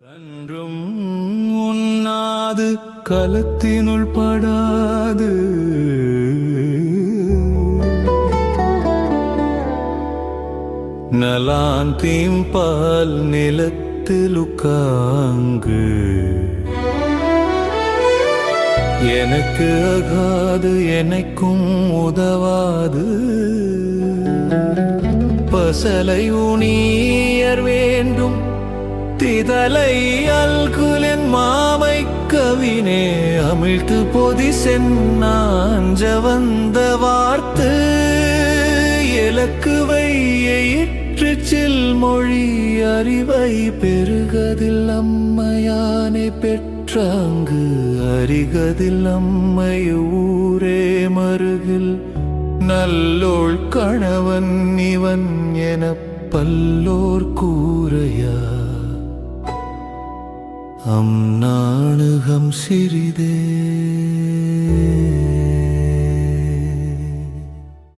அன்றும் உண்ணாது கலத்தினுள் படாது நலான் தீம்பால் நிலத்திலுக்காங்கு எனக்கு அகாது எனக்கும் உதவாது பசலை உணியர் வேண்டும் திதலை அல்குலென் மாமை கவினே அமிழ்த்து பொதி சென்னாஞ்ச வந்த வார்த்து எலக்குவை இற்றுச்சில் மொழி அறிவை பெருகதில் அம்மையானே பெற்றாங்கு அறிகதில் அம்மை ஊரே மருகில் நல்லோள் கணவன் இவன் என பல்லோர் கூரையா நாணுகம் சிறிதே.